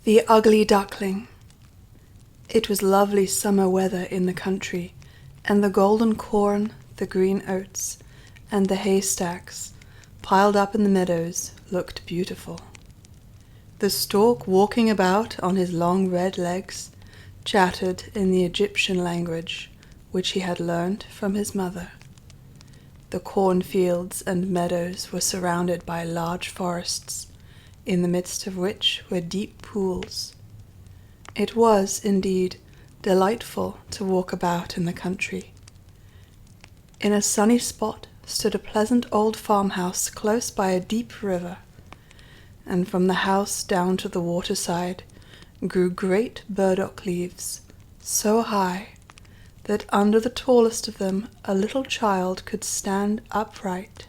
The Ugly Duckling. It was lovely summer weather in the country, and the golden corn, the green oats, and the haystacks, piled up in the meadows, looked beautiful. The stork, walking about on his long red legs, chattered in the Egyptian language, which he had learned from his mother. The cornfields and meadows were surrounded by large forests, in the midst of which were deep pools. It was, indeed, delightful to walk about in the country. In a sunny spot stood a pleasant old farmhouse close by a deep river, and from the house down to the waterside grew great burdock leaves, so high that under the tallest of them a little child could stand upright.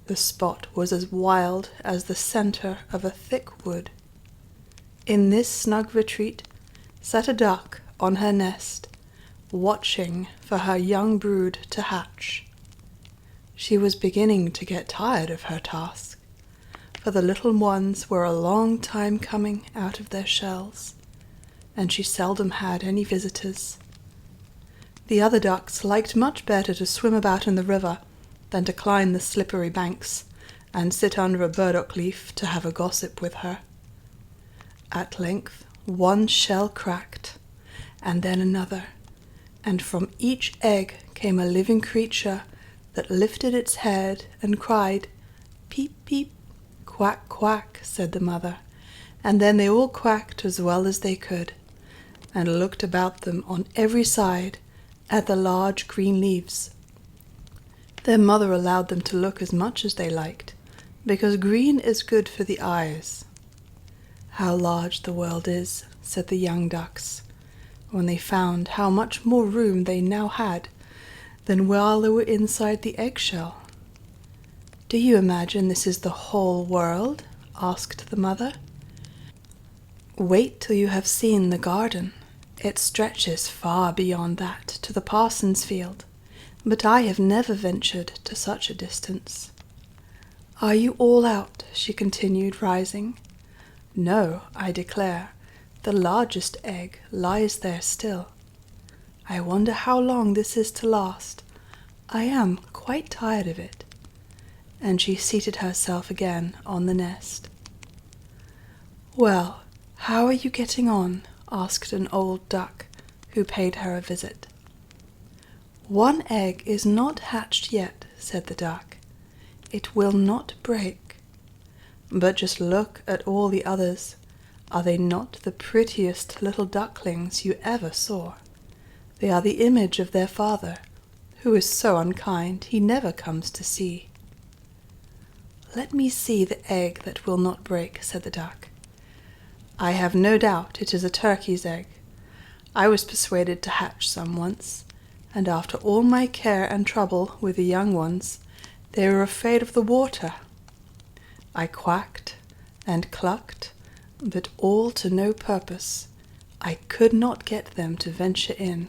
The spot was as wild as the centre of a thick wood. In this snug retreat sat a duck on her nest, watching for her young brood to hatch. She was beginning to get tired of her task, for the little ones were a long time coming out of their shells, and she seldom had any visitors. The other ducks liked much better to swim about in the river than to climb the slippery banks and sit under a burdock leaf to have a gossip with her. At length one shell cracked, and then another, and from each egg came a living creature that lifted its head and cried, "Peep, peep." "Quack, quack," said the mother, and then they all quacked as well as they could, and looked about them on every side at the large green leaves. Their mother allowed them to look as much as they liked, because green is good for the eyes. "How large the world is," said the young ducks, when they found how much more room they now had than while they were inside the eggshell. "Do you imagine this is the whole world?" asked the mother. "Wait till you have seen the garden. It stretches far beyond that to the parson's field, but I have never ventured to such a distance. Are you all out?" she continued, rising. "No, I declare, the largest egg lies there still. I wonder how long this is to last. I am quite tired of it." And she seated herself again on the nest. "Well, how are you getting on?" asked an old duck who paid her a visit. "One egg is not hatched yet," said the duck. "It will not break. But just look at all the others. Are they not the prettiest little ducklings you ever saw? They are the image of their father, who is so unkind he never comes to see." "Let me see the egg that will not break," said the duck. "I have no doubt it is a turkey's egg. I was persuaded to hatch some once, and after all my care and trouble with the young ones, they were afraid of the water. I quacked and clucked, but all to no purpose. I could not get them to venture in.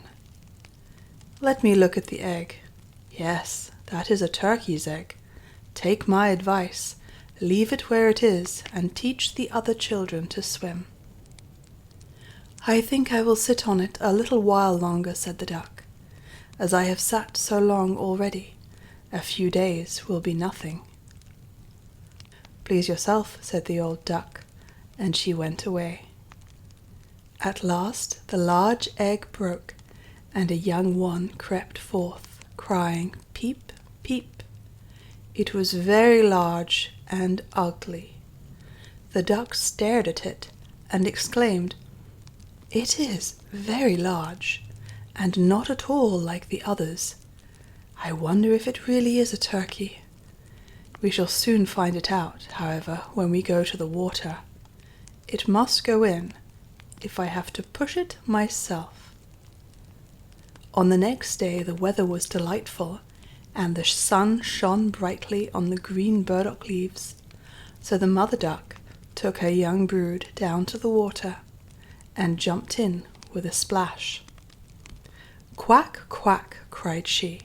Let me look at the egg. Yes, that is a turkey's egg. Take my advice, leave it where it is, and teach the other children to swim." "I think I will sit on it a little while longer," said the duck. "As I have sat so long already, a few days will be nothing." "Please yourself," said the old duck, and she went away. At last the large egg broke, and a young one crept forth, crying, "Peep, peep." It was very large and ugly. The duck stared at it and exclaimed, "It is very large, and not at all like the others. I wonder if it really is a turkey. We shall soon find it out, however, when we go to the water. It must go in, if I have to push it myself." On the next day the weather was delightful, and the sun shone brightly on the green burdock leaves, so the mother duck took her young brood down to the water and jumped in with a splash. "Quack, quack," cried she,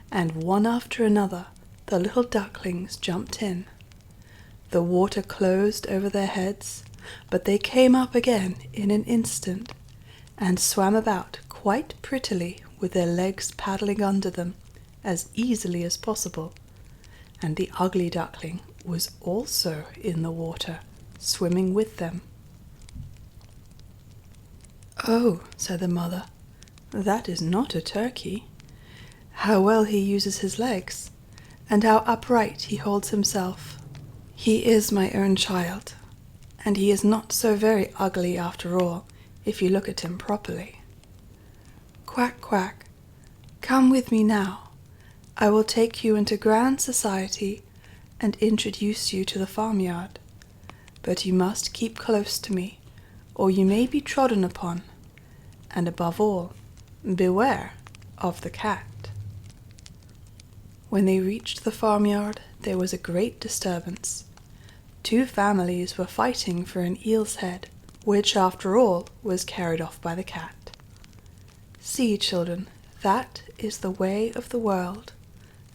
and one after another the little ducklings jumped in. The water closed over their heads, but they came up again in an instant, and swam about quite prettily with their legs paddling under them as easily as possible, and the ugly duckling was also in the water, swimming with them. "Oh," said the mother, "that is not a turkey. How well he uses his legs, and how upright he holds himself. He is my own child, and he is not so very ugly after all, if you look at him properly. Quack, quack, come with me now. I will take you into grand society and introduce you to the farmyard. But you must keep close to me, or you may be trodden upon, and above all, beware of the cat." When they reached the farmyard, there was a great disturbance. 2 families were fighting for an eel's head, which after all was carried off by the cat. "See, children, that is the way of the world,"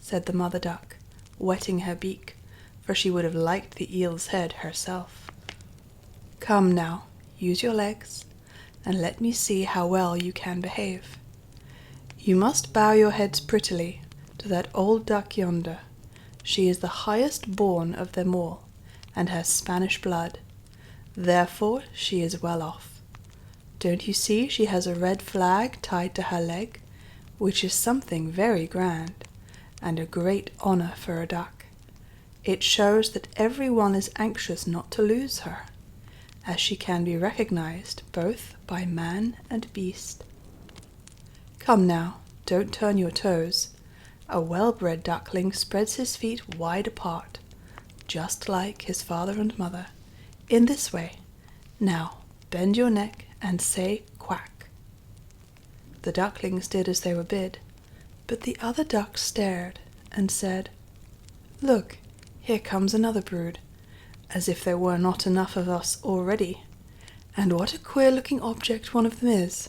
said the mother duck, wetting her beak, for she would have liked the eel's head herself. "Come now, use your legs, and let me see how well you can behave. You must bow your heads prettily to that old duck yonder. She is the highest born of them all, and has Spanish blood. Therefore she is well off. Don't you see she has a red flag tied to her leg, which is something very grand, and a great honor for a duck. It shows that every one is anxious not to lose her, as she can be recognized both by man and beast. Come now, don't turn your toes. A well-bred duckling spreads his feet wide apart, just like his father and mother, in this way. Now, bend your neck and say quack." The ducklings did as they were bid, but the other ducks stared and said, "Look, here comes another brood, as if there were not enough of us already. And what a queer-looking object one of them is.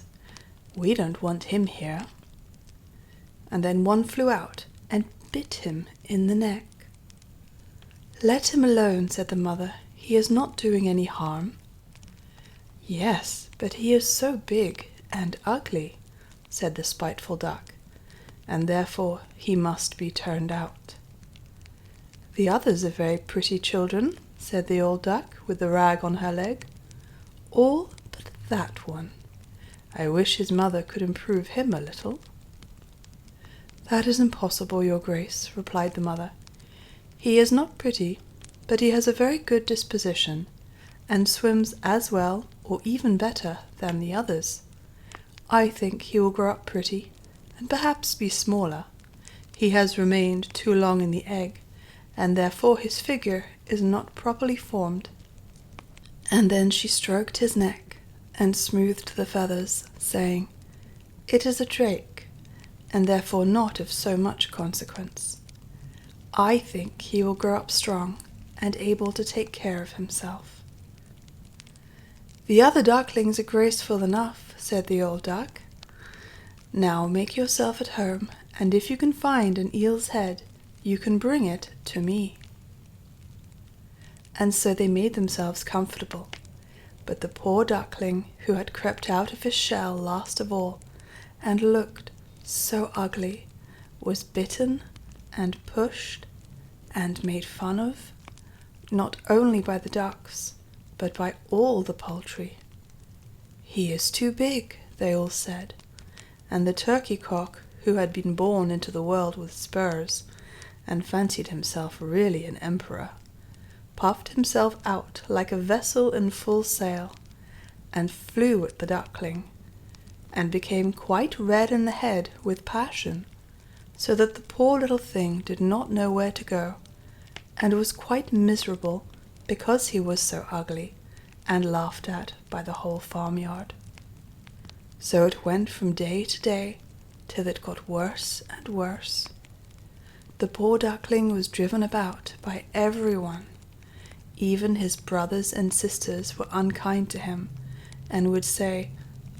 We don't want him here." And then one flew out and bit him in the neck. "Let him alone," said the mother. "He is not doing any harm." "Yes, but he is so big and ugly," said the spiteful duck, "and therefore he must be turned out." "The others are very pretty children," said the old duck with the rag on her leg. "All but that one. I wish his mother could improve him a little." "That is impossible, your grace," replied the mother. "He is not pretty, but he has a very good disposition, and swims as well or even better than the others. I think he will grow up pretty, and perhaps be smaller. He has remained too long in the egg, and therefore his figure is not properly formed." And then she stroked his neck and smoothed the feathers, saying, "It is a drake, and therefore not of so much consequence. I think he will grow up strong and able to take care of himself." "The other ducklings are graceful enough," said the old duck. "Now make yourself at home, and if you can find an eel's head, you can bring it to me." And so they made themselves comfortable, but the poor duckling, who had crept out of his shell last of all, and looked so ugly, was bitten and pushed and made fun of, not only by the ducks, but by all the poultry. "He is too big," they all said, and the turkey cock, who had been born into the world with spurs, and fancied himself really an emperor, puffed himself out like a vessel in full sail, and flew at the duckling, and became quite red in the head with passion, so that the poor little thing did not know where to go, and was quite miserable because he was so ugly, and laughed at by the whole farmyard. So it went from day to day, till it got worse and worse. The poor duckling was driven about by everyone. Even his brothers and sisters were unkind to him, and would say,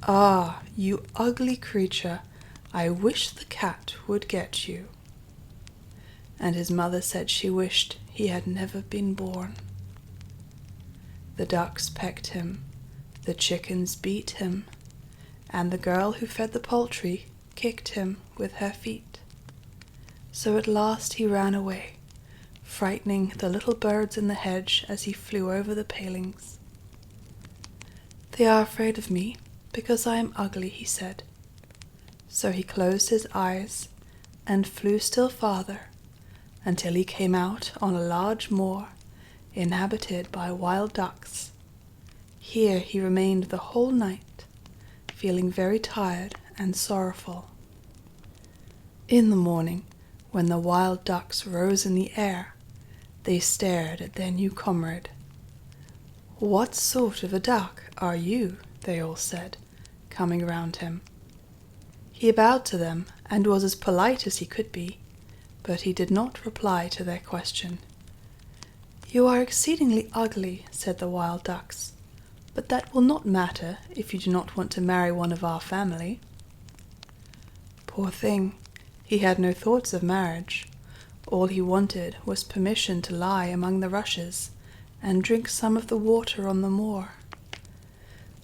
"Ah, you ugly creature, I wish the cat would get you." And his mother said she wished he had never been born. The ducks pecked him, the chickens beat him, and the girl who fed the poultry kicked him with her feet. So at last he ran away, frightening the little birds in the hedge as he flew over the palings. "They are afraid of me because I am ugly," he said. So he closed his eyes and flew still farther until he came out on a large moor inhabited by wild ducks. Here he remained the whole night, feeling very tired and sorrowful. In the morning, when the wild ducks rose in the air, they stared at their new comrade. "What sort of a duck are you?" they all said, coming round him. He bowed to them and was as polite as he could be, but he did not reply to their question. "You are exceedingly ugly," said the wild ducks, "but that will not matter if you do not want to marry one of our family." Poor thing, he had no thoughts of marriage. All he wanted was permission to lie among the rushes and drink some of the water on the moor.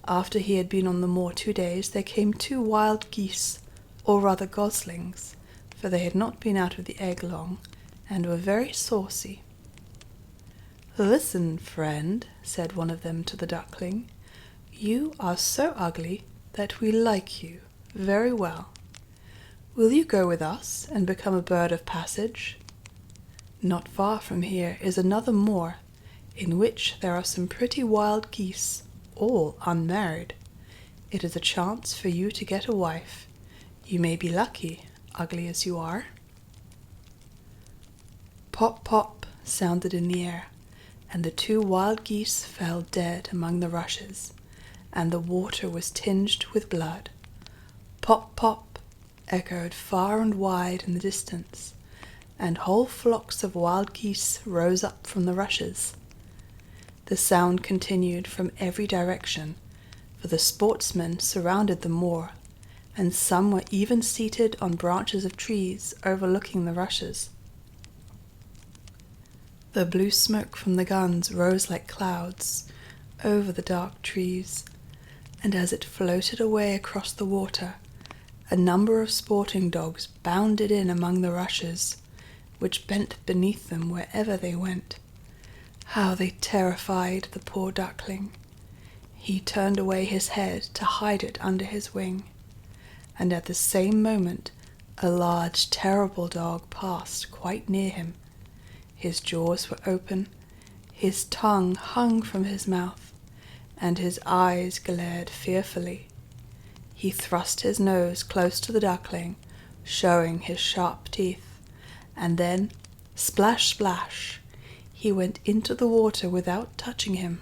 After he had been on the moor 2 days, there came 2 wild geese, or rather goslings, for they had not been out of the egg long, and were very saucy. "Listen, friend," said one of them to the duckling, "you are so ugly that we like you very well. Will you go with us and become a bird of passage? Not far from here is another moor, in which there are some pretty wild geese, all unmarried. It is a chance for you to get a wife. You may be lucky, ugly as you are." Pop, pop sounded in the air, and the 2 wild geese fell dead among the rushes, and the water was tinged with blood. Pop, pop echoed far and wide in the distance, and whole flocks of wild geese rose up from the rushes. The sound continued from every direction, for the sportsmen surrounded the moor, and some were even seated on branches of trees overlooking the rushes. The blue smoke from the guns rose like clouds over the dark trees, and as it floated away across the water, a number of sporting dogs bounded in among the rushes, which bent beneath them wherever they went. How they terrified the poor duckling! He turned away his head to hide it under his wing, and at the same moment a large, terrible dog passed quite near him. His jaws were open, his tongue hung from his mouth, and his eyes glared fearfully. He thrust his nose close to the duckling, showing his sharp teeth, and then, splash, splash, he went into the water without touching him.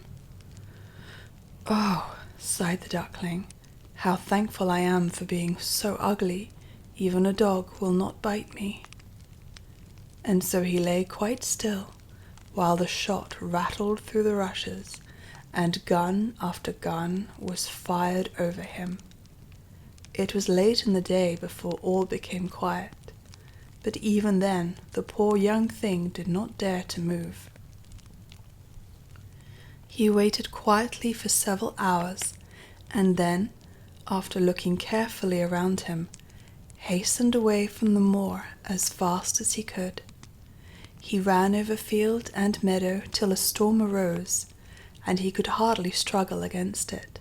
"Oh," sighed the duckling, "how thankful I am for being so ugly, even a dog will not bite me." And so he lay quite still, while the shot rattled through the rushes, and gun after gun was fired over him. It was late in the day before all became quiet, but even then the poor young thing did not dare to move. He waited quietly for several hours, and then, after looking carefully around him, hastened away from the moor as fast as he could. He ran over field and meadow till a storm arose, and he could hardly struggle against it.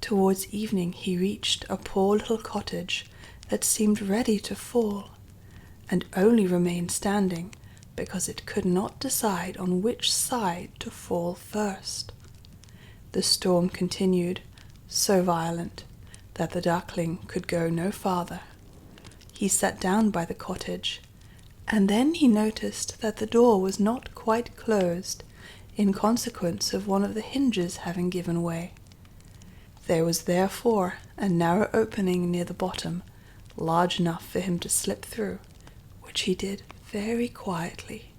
Towards evening he reached a poor little cottage that seemed ready to fall, and only remained standing because it could not decide on which side to fall first. The storm continued, so violent that the duckling could go no farther. He sat down by the cottage, and then he noticed that the door was not quite closed, in consequence of one of the hinges having given way. There was therefore a narrow opening near the bottom, large enough for him to slip through, which he did very quietly,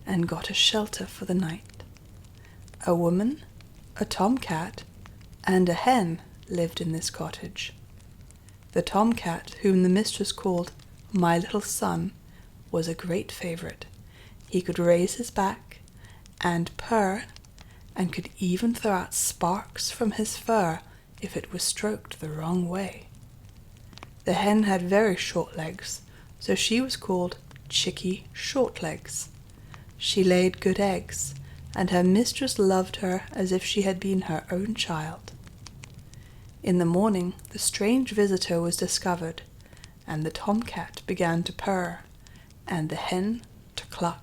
and got a shelter for the night. A woman, a tomcat, and a hen lived in this cottage. The tomcat, whom the mistress called "my little son," was a great favourite. He could raise his back and purr, and could even throw out sparks from his fur if it was stroked the wrong way. The hen had very short legs, so she was called Chickie Shortlegs. She laid good eggs, and her mistress loved her as if she had been her own child. In the morning the strange visitor was discovered, and the tomcat began to purr, and the hen to cluck.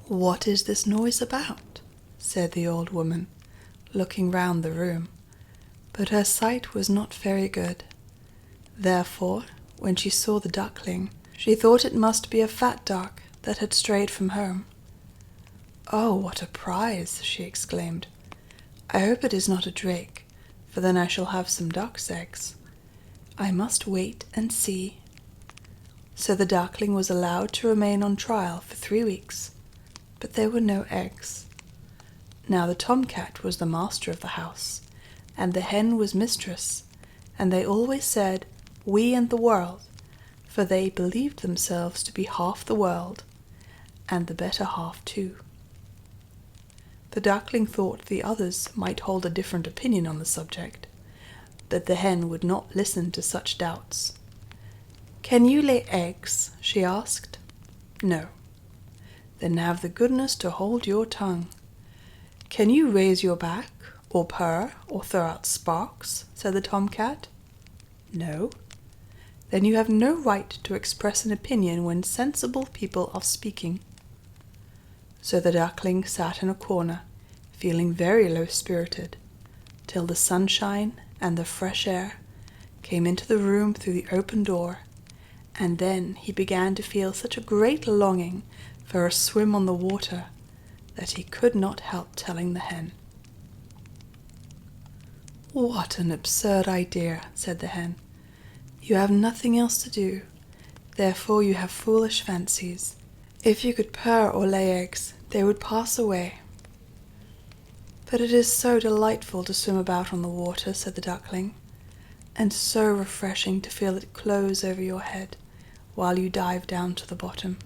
"What is this noise about?" said the old woman, looking round the room, but her sight was not very good. Therefore, when she saw the duckling, she thought it must be a fat duck that had strayed from home. "Oh, what a prize!" she exclaimed. "I hope it is not a drake, for then I shall have some duck's eggs. I must wait and see." So the duckling was allowed to remain on trial for 3 weeks, but there were no eggs. Now the tomcat was the master of the house, and the hen was mistress, and they always said, "we and the world," for they believed themselves to be half the world, and the better half too. The duckling thought the others might hold a different opinion on the subject, but the hen would not listen to such doubts. "Can you lay eggs?" she asked. "No." "Then have the goodness to hold your tongue." "Can you raise your back, or purr, or throw out sparks?" said the tomcat. "No." "Then you have no right to express an opinion when sensible people are speaking." So the duckling sat in a corner, feeling very low-spirited, till the sunshine and the fresh air came into the room through the open door, and then he began to feel such a great longing for a swim on the water that he could not help telling the hen. "What an absurd idea," said the hen. "You have nothing else to do, therefore you have foolish fancies. If you could purr or lay eggs, they would pass away." "But it is so delightful to swim about on the water," said the duckling, "and so refreshing to feel it close over your head while you dive down to the bottom."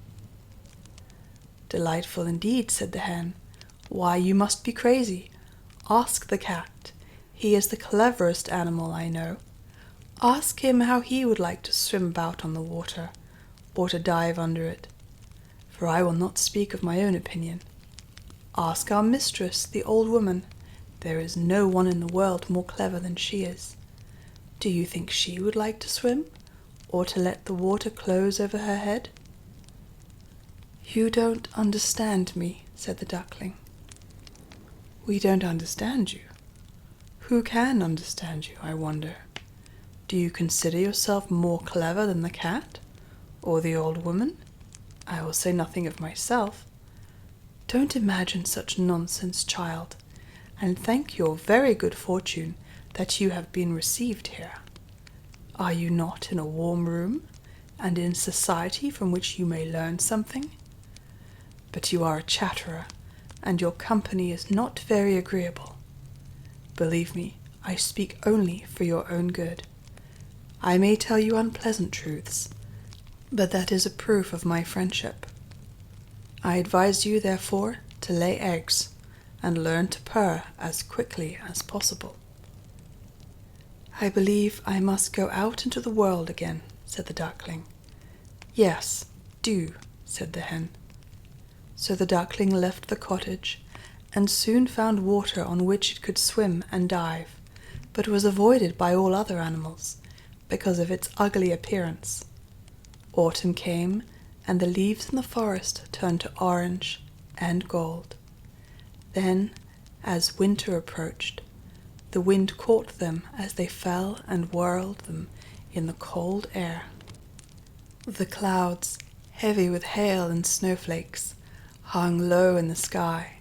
"Delightful indeed," said the hen. "Why, you must be crazy. Ask the cat. He is the cleverest animal I know. Ask him how he would like to swim about on the water, or to dive under it. For I will not speak of my own opinion. Ask our mistress, the old woman. There is no one in the world more clever than she is. Do you think she would like to swim, or to let the water close over her head?" "You don't understand me," said the duckling. "We don't understand you? Who can understand you, I wonder? Do you consider yourself more clever than the cat, or the old woman? I will say nothing of myself. Don't imagine such nonsense, child, and thank your very good fortune that you have been received here. Are you not in a warm room, and in society from which you may learn something? But you are a chatterer, and your company is not very agreeable. Believe me, I speak only for your own good. I may tell you unpleasant truths, but that is a proof of my friendship. I advise you, therefore, to lay eggs, and learn to purr as quickly as possible." "I believe I must go out into the world again," said the duckling. "Yes, do," said the hen. So the duckling left the cottage, and soon found water on which it could swim and dive, but was avoided by all other animals, because of its ugly appearance. Autumn came, and the leaves in the forest turned to orange and gold. Then, as winter approached, the wind caught them as they fell and whirled them in the cold air. The clouds, heavy with hail and snowflakes, hung low in the sky,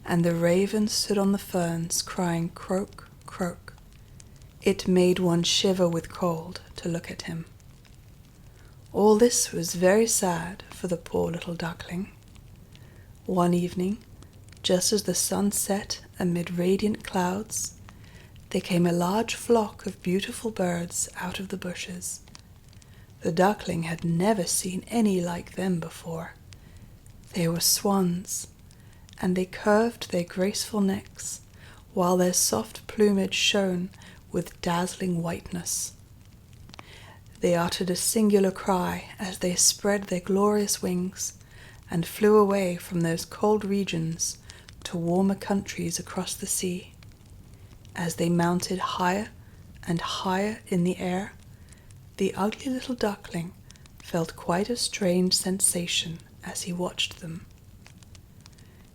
and the raven stood on the ferns crying croak, croak. It made one shiver with cold to look at him. All this was very sad for the poor little duckling. One evening, just as the sun set amid radiant clouds, there came a large flock of beautiful birds out of the bushes. The duckling had never seen any like them before. They were swans, and they curved their graceful necks, while their soft plumage shone with dazzling whiteness. They uttered a singular cry as they spread their glorious wings and flew away from those cold regions to warmer countries across the sea. As they mounted higher and higher in the air, the ugly little duckling felt quite a strange sensation as he watched them.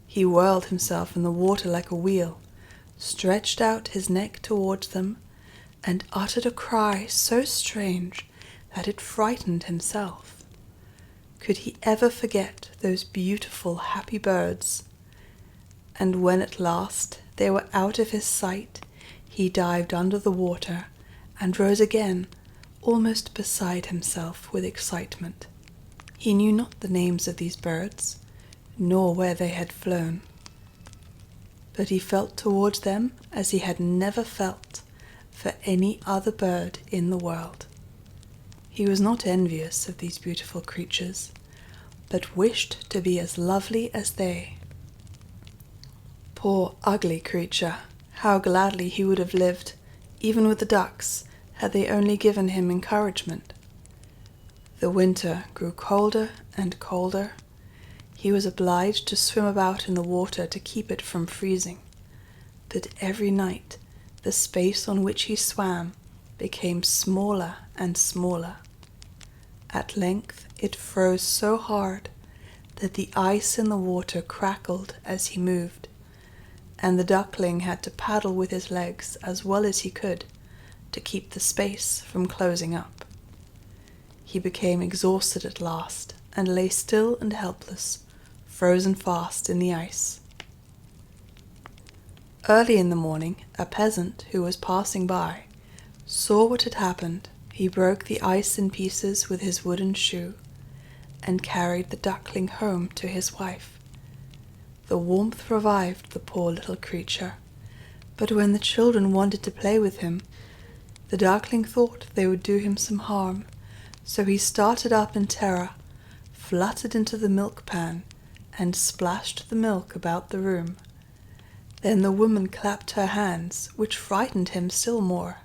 He whirled himself in the water like a wheel, stretched out his neck towards them, and uttered a cry so strange that it frightened himself. Could he ever forget those beautiful, happy birds? And when at last they were out of his sight, he dived under the water and rose again, almost beside himself with excitement. He knew not the names of these birds, nor where they had flown, but he felt towards them as he had never felt for any other bird in the world. He was not envious of these beautiful creatures, but wished to be as lovely as they. Poor ugly creature, how gladly he would have lived, even with the ducks, had they only given him encouragement. The winter grew colder and colder. He was obliged to swim about in the water to keep it from freezing, but every night the space on which he swam became smaller and smaller. At length it froze so hard that the ice in the water crackled as he moved, and the duckling had to paddle with his legs as well as he could to keep the space from closing up. He became exhausted at last and lay still and helpless, frozen fast in the ice. Early in the morning, a peasant who was passing by saw what had happened. He broke the ice in pieces with his wooden shoe and carried the duckling home to his wife. The warmth revived the poor little creature, but when the children wanted to play with him, the duckling thought they would do him some harm, so he started up in terror, fluttered into the milk pan, and splashed the milk about the room. Then the woman clapped her hands, which frightened him still more.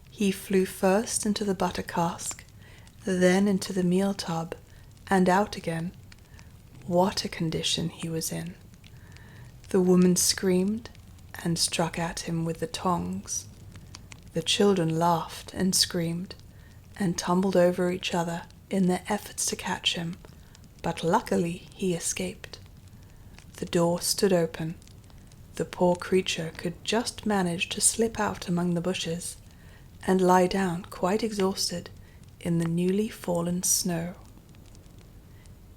He flew first into the butter cask, then into the meal tub, and out again. What a condition he was in! The woman screamed and struck at him with the tongs. The children laughed and screamed and tumbled over each other in their efforts to catch him, but luckily he escaped. The door stood open. The poor creature could just manage to slip out among the bushes and lie down quite exhausted in the newly fallen snow.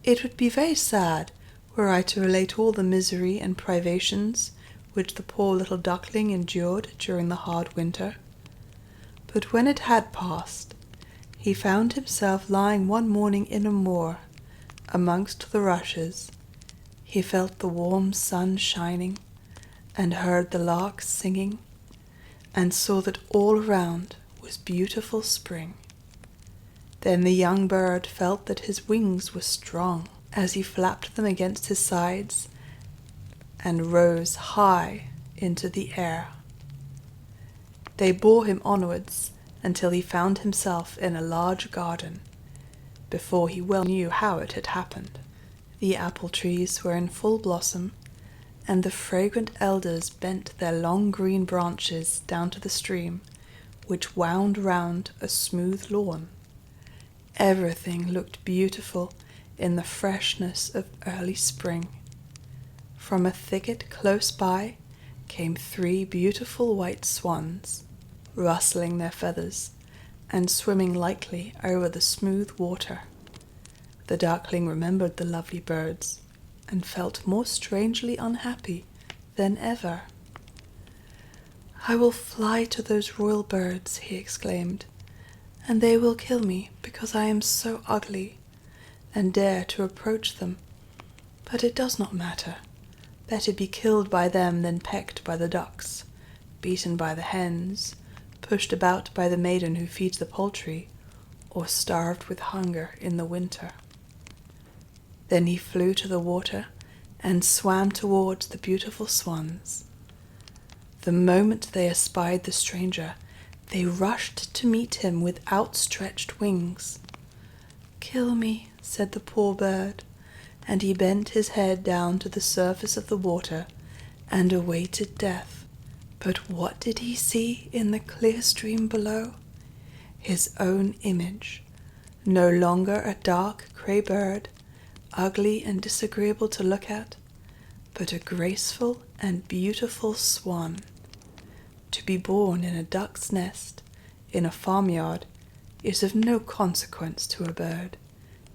It would be very sad were I to relate all the misery and privations which the poor little duckling endured during the hard winter. But when it had passed, he found himself lying one morning in a moor, amongst the rushes. He felt the warm sun shining, and heard the larks singing, and saw that all around was beautiful spring. Then the young bird felt that his wings were strong as he flapped them against his sides and rose high into the air. They bore him onwards until he found himself in a large garden, before he well knew how it had happened. The apple trees were in full blossom, and the fragrant elders bent their long green branches down to the stream, which wound round a smooth lawn. Everything looked beautiful in the freshness of early spring. From a thicket close by came 3 beautiful white swans, rustling their feathers and swimming lightly over the smooth water. The duckling remembered the lovely birds and felt more strangely unhappy than ever. "I will fly to those royal birds," he exclaimed, "and they will kill me because I am so ugly, and dare to approach them. But it does not matter. Better be killed by them than pecked by the ducks, beaten by the hens, pushed about by the maiden who feeds the poultry, or starved with hunger in the winter." Then he flew to the water and swam towards the beautiful swans. The moment they espied the stranger, they rushed to meet him with outstretched wings. "Kill me," said the poor bird, and he bent his head down to the surface of the water and awaited death. But what did he see in the clear stream below? His own image, no longer a dark grey bird, ugly and disagreeable to look at, but a graceful and beautiful swan. To be born in a duck's nest in a farmyard is of no consequence to a bird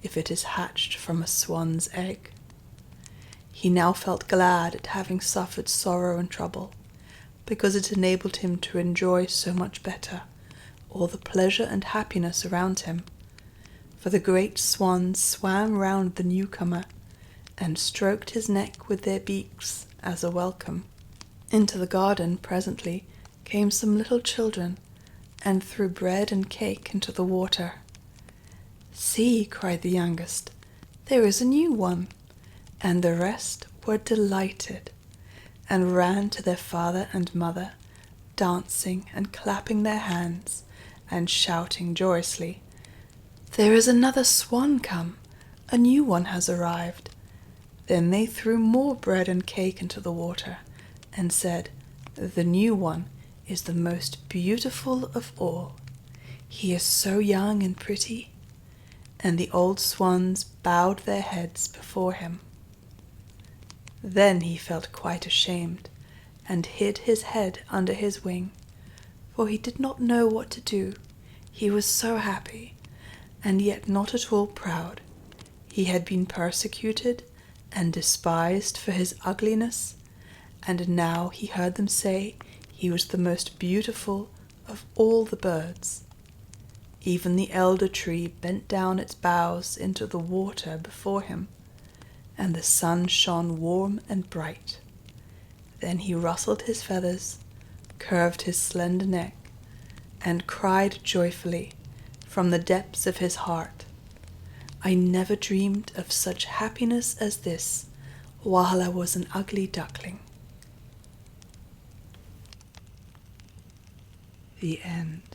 if it is hatched from a swan's egg. He now felt glad at having suffered sorrow and trouble, because it enabled him to enjoy so much better all the pleasure and happiness around him. For the great swans swam round the newcomer and stroked his neck with their beaks as a welcome. Into the garden presently came some little children and threw bread and cake into the water. "See," cried the youngest, "there is a new one," and the rest were delighted and ran to their father and mother, dancing and clapping their hands and shouting joyously, "There is another swan come, a new one has arrived." Then they threw more bread and cake into the water and said, "The new one is the most beautiful of all. He is so young and pretty." And the old swans bowed their heads before him. Then he felt quite ashamed and hid his head under his wing, for he did not know what to do. He was so happy, and yet not at all proud. He had been persecuted and despised for his ugliness, and now he heard them say he was the most beautiful of all the birds. Even the elder tree bent down its boughs into the water before him, and the sun shone warm and bright. Then he rustled his feathers, curved his slender neck, and cried joyfully from the depths of his heart, "I never dreamed of such happiness as this while I was an ugly duckling." The end.